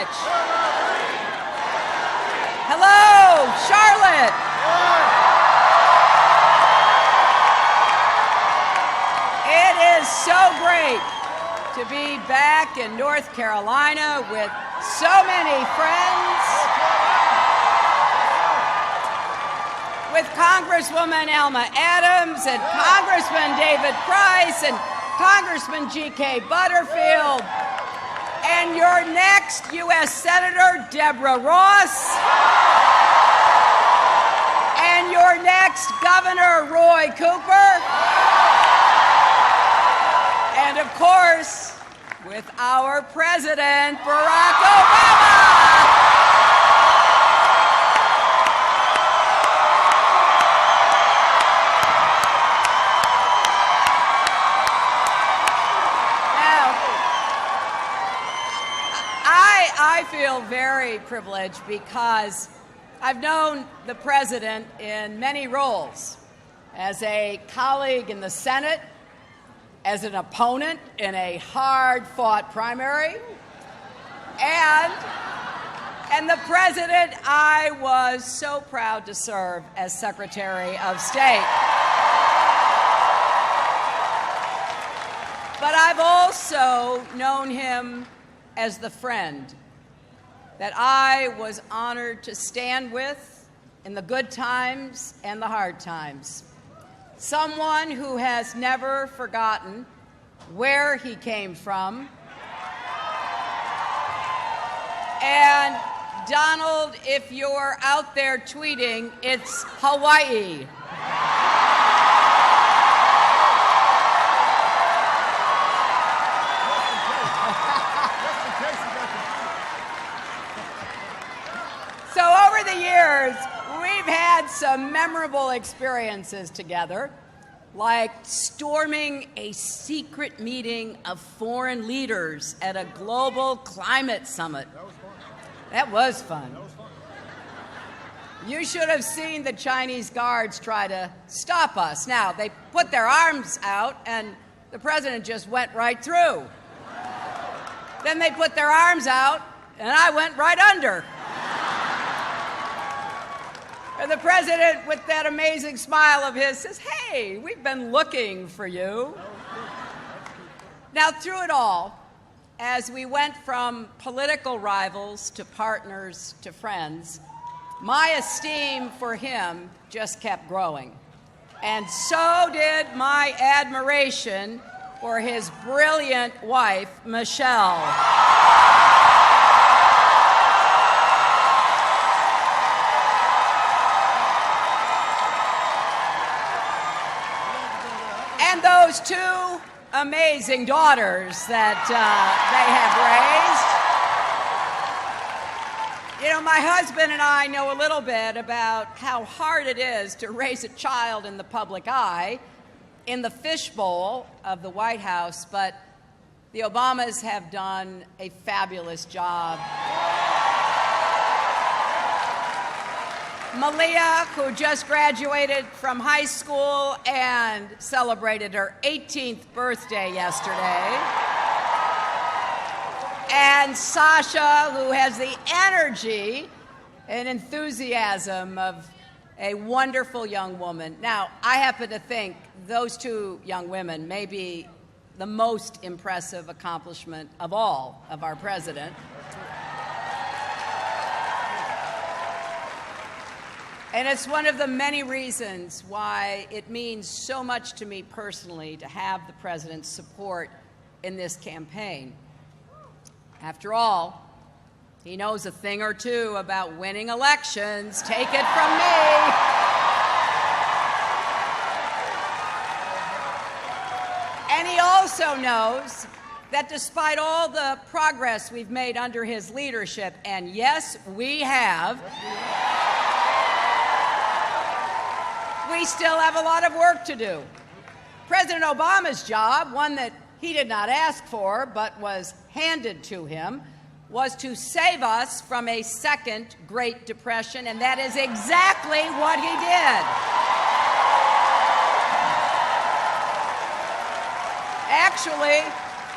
much. Hello, Charlotte. It is so great to be back in North Carolina with so many friends, with Congresswoman Alma Adams and Congressman David Price and Congressman G.K. Butterfield, and your next U.S. Senator, Deborah Ross, and your next Governor, Roy Cooper, and of course, with our President, Barack Obama. I feel very privileged because I've known the President in many roles, as a colleague in the Senate, as an opponent in a hard-fought primary, and the President I was so proud to serve as Secretary of State. But I've also known him as the friend that I was honored to stand with in the good times and the hard times. Someone who has never forgotten where he came from. And Donald, if you're out there tweeting, it's Hawaii. Over the years, we've had some memorable experiences together, like storming a secret meeting of foreign leaders at a global climate summit. That was fun. You should have seen the Chinese guards try to stop us. Now, they put their arms out, and the President just went right through. Then they put their arms out, and I went right under. And the President, with that amazing smile of his, says, "Hey, we've been looking for you." Now, through it all, as we went from political rivals to partners to friends, my esteem for him just kept growing. And so did my admiration for his brilliant wife, Michelle. And those two amazing daughters that they have raised. You know, my husband and I know a little bit about how hard it is to raise a child in the public eye, in the fishbowl of the White House, but the Obamas have done a fabulous job. Malia, who just graduated from high school and celebrated her 18th birthday yesterday. And Sasha, who has the energy and enthusiasm of a wonderful young woman. Now, I happen to think those two young women may be the most impressive accomplishment of all of our president. And it's one of the many reasons why it means so much to me personally to have the president's support in this campaign. After all, he knows a thing or two about winning elections. Take it from me. And he also knows that despite all the progress we've made under his leadership, and yes, we have, we still have a lot of work to do. President Obama's job, one that he did not ask for but was handed to him, was to save us from a second Great Depression, and that is exactly what he did. Actually,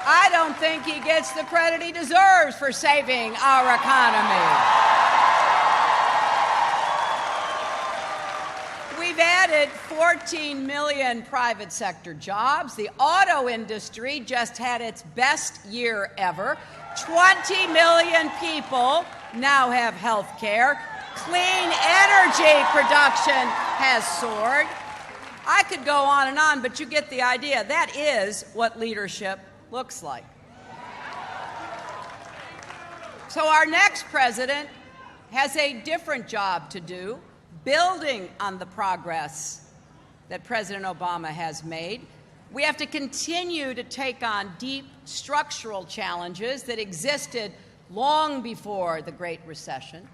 I don't think he gets the credit he deserves for saving our economy. We've added 14 million private sector jobs. The auto industry just had its best year ever. 20 million people now have health care. Clean energy production has soared. I could go on and on, but you get the idea. That is what leadership looks like. So our next president has a different job to do, building on the progress that President Obama has made. We have to continue to take on deep structural challenges that existed long before the Great Recession.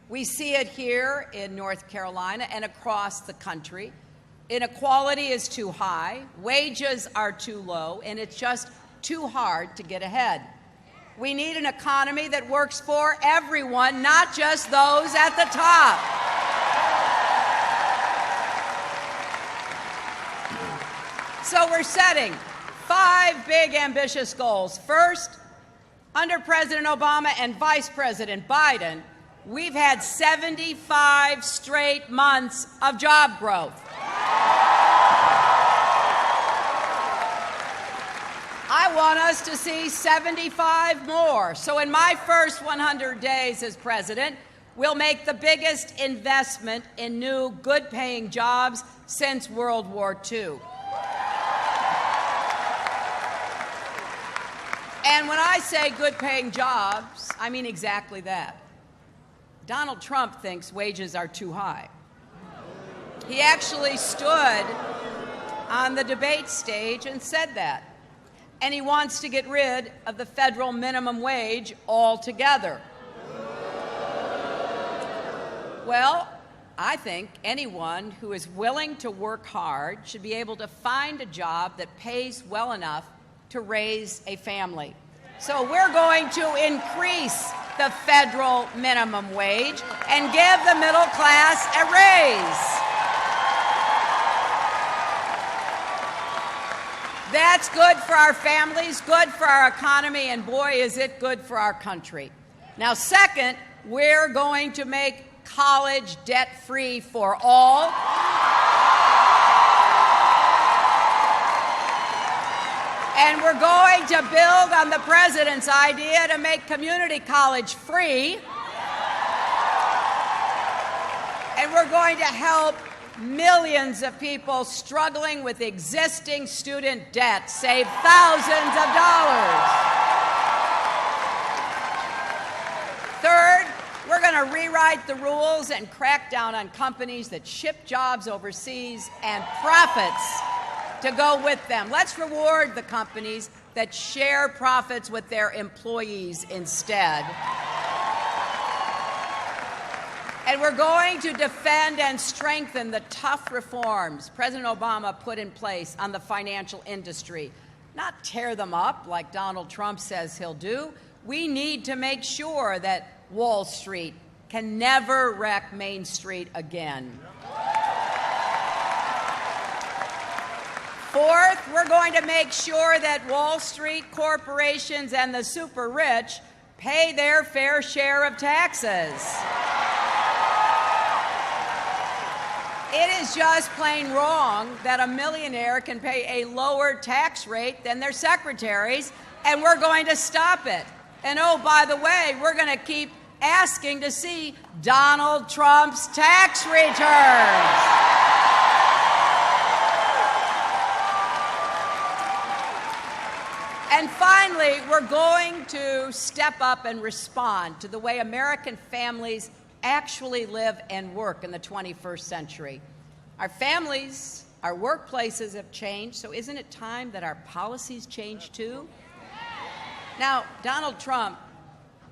We see it here in North Carolina and across the country. Inequality is too high, wages are too low, and it's just too hard to get ahead. We need an economy that works for everyone, not just those at the top. So we're setting 5 big, ambitious goals. First, under President Obama and Vice President Biden, we've had 75 straight months of job growth. I want us to see 75 more. So in my first 100 days as president, we'll make the biggest investment in new, good-paying jobs since World War II. And when I say good-paying jobs, I mean exactly that. Donald Trump thinks wages are too high. He actually stood on the debate stage and said that. And he wants to get rid of the federal minimum wage altogether. Well, I think anyone who is willing to work hard should be able to find a job that pays well enough to raise a family. So we're going to increase the federal minimum wage and give the middle class a raise. That's good for our families, good for our economy, and boy, is it good for our country. Now, second, we're going to make college debt-free for all. And we're going to build on the president's idea to make community college free. And we're going to help millions of people struggling with existing student debt save thousands of dollars. Third, we're going to rewrite the rules and crack down on companies that ship jobs overseas and profits to go with them. Let's reward the companies that share profits with their employees instead. And we're going to defend and strengthen the tough reforms President Obama put in place on the financial industry, not tear them up like Donald Trump says he'll do. We need to make sure that Wall Street can never wreck Main Street again. Fourth, we're going to make sure that Wall Street corporations and the super rich pay their fair share of taxes. It is just plain wrong that a millionaire can pay a lower tax rate than their secretaries, and we're going to stop it. And oh, by the way, we're going to keep asking to see Donald Trump's tax returns. And finally, we're going to step up and respond to the way American families actually live and work in the 21st century. Our families, our workplaces have changed, so isn't it time that our policies change too? Now, Donald Trump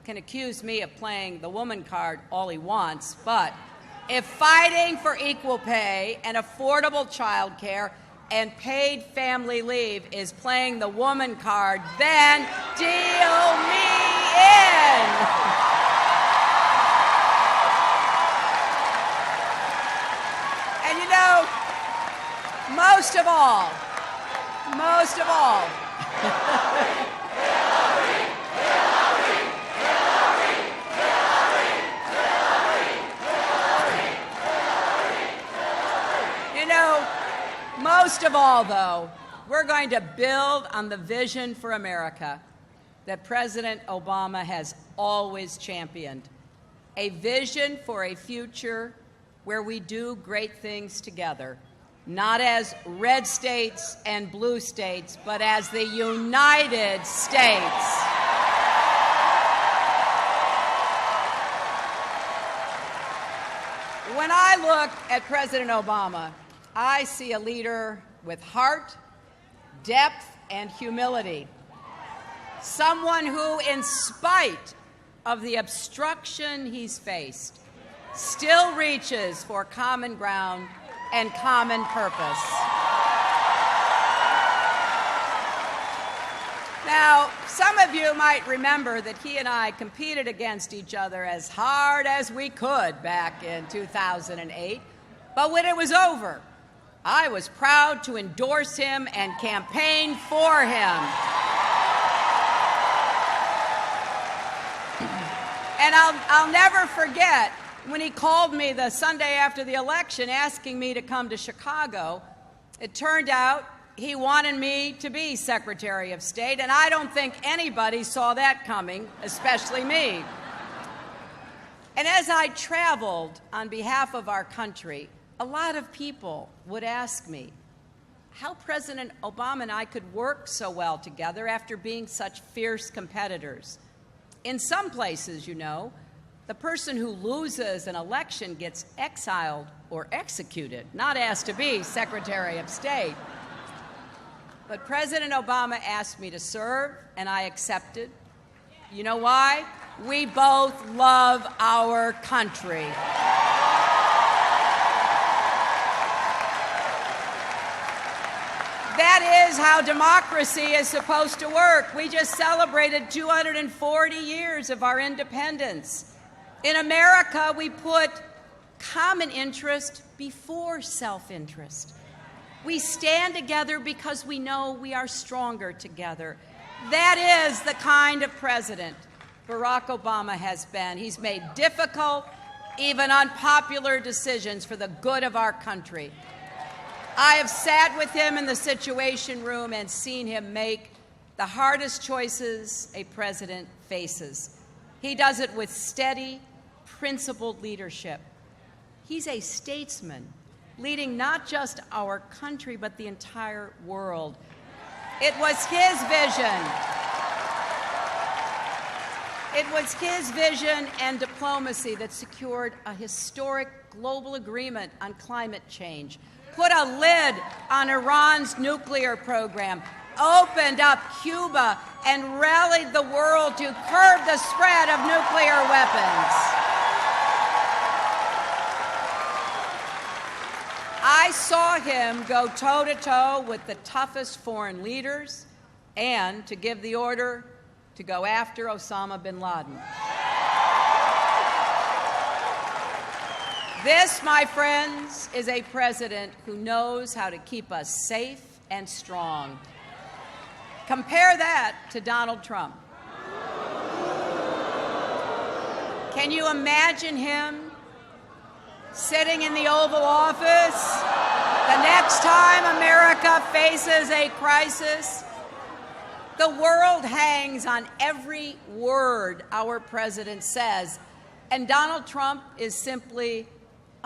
can accuse me of playing the woman card all he wants, but if fighting for equal pay and affordable child care and paid family leave is playing the woman card, then deal me in. And you know, most of all, most of all, though, we're going to build on the vision for America that President Obama has always championed. A vision for a future where we do great things together, not as red states and blue states, but as the United States. When I look at President Obama, I see a leader with heart, depth, and humility. Someone who, in spite of the obstruction he's faced, still reaches for common ground and common purpose. Now, some of you might remember that he and I competed against each other as hard as we could back in 2008, but when it was over, I was proud to endorse him and campaign for him. And I'll never forget when he called me the Sunday after the election asking me to come to Chicago. It turned out he wanted me to be Secretary of State, and I don't think anybody saw that coming, especially me. And as I traveled on behalf of our country, a lot of people would ask me how President Obama and I could work so well together after being such fierce competitors. In some places, you know, the person who loses an election gets exiled or executed, not asked to be Secretary of State. But President Obama asked me to serve, and I accepted. You know why? We both love our country. That is how democracy is supposed to work. We just celebrated 240 years of our independence. In America, we put common interest before self-interest. We stand together because we know we are stronger together. That is the kind of president Barack Obama has been. He's made difficult, even unpopular decisions for the good of our country. I have sat with him in the Situation Room and seen him make the hardest choices a president faces. He does it with steady, principled leadership. He's a statesman, leading not just our country, but the entire world. It was his vision. It was his vision and diplomacy that secured a historic global agreement on climate change, put a lid on Iran's nuclear program, opened up Cuba, and rallied the world to curb the spread of nuclear weapons. I saw him go toe-to-toe with the toughest foreign leaders and to give the order to go after Osama bin Laden. This, my friends, is a president who knows how to keep us safe and strong. Compare that to Donald Trump. Can you imagine him sitting in the Oval Office the next time America faces a crisis? The world hangs on every word our president says, and Donald Trump is simply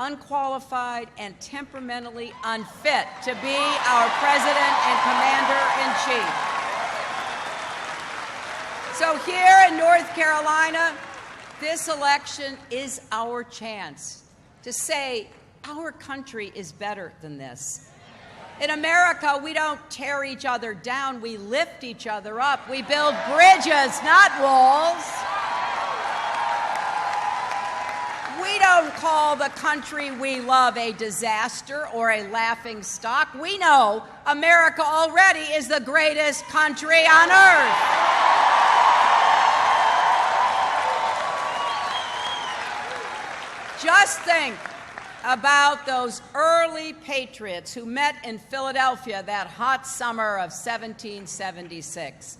unqualified and temperamentally unfit to be our president and commander-in-chief. So here in North Carolina, this election is our chance to say our country is better than this. In America, we don't tear each other down, we lift each other up. We build bridges, not walls. We don't call the country we love a disaster or a laughing stock. We know America already is the greatest country on earth. Just think about those early patriots who met in Philadelphia that hot summer of 1776.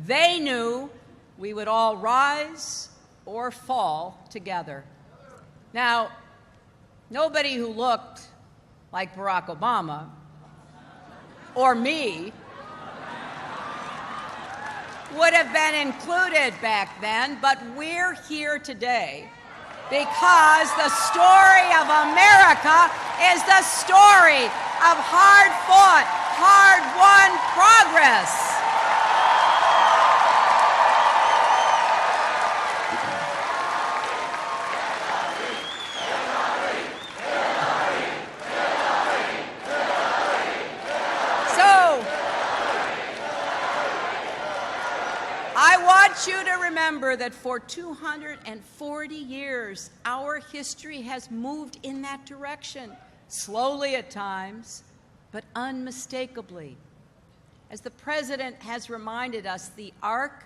They knew we would all rise or fall together. Now, nobody who looked like Barack Obama or me would have been included back then, but we're here today because the story of America is the story of hard-fought, hard-won progress. I want you to remember that for 240 years, our history has moved in that direction, slowly at times, but unmistakably. As the President has reminded us, the arc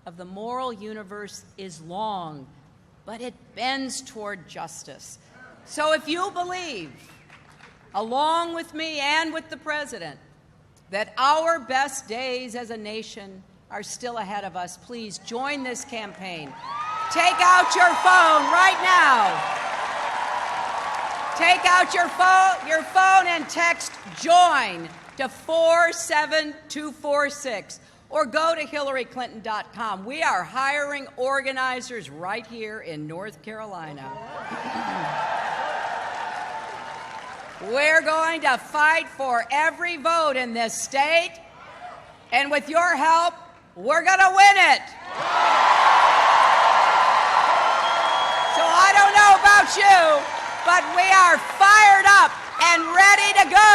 of the moral universe is long, but it bends toward justice. So if you believe, along with me and with the President, that our best days as a nation are still ahead of us, please join this campaign. Take out your phone right now. Take out your phone and text JOIN to 47246 or go to HillaryClinton.com. We are hiring organizers right here in North Carolina. We're going to fight for every vote in this state, and with your help, we're going to win it. So I don't know about you, but we are fired up and ready to go,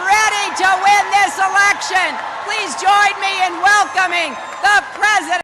ready to win this election. Please join me in welcoming the President.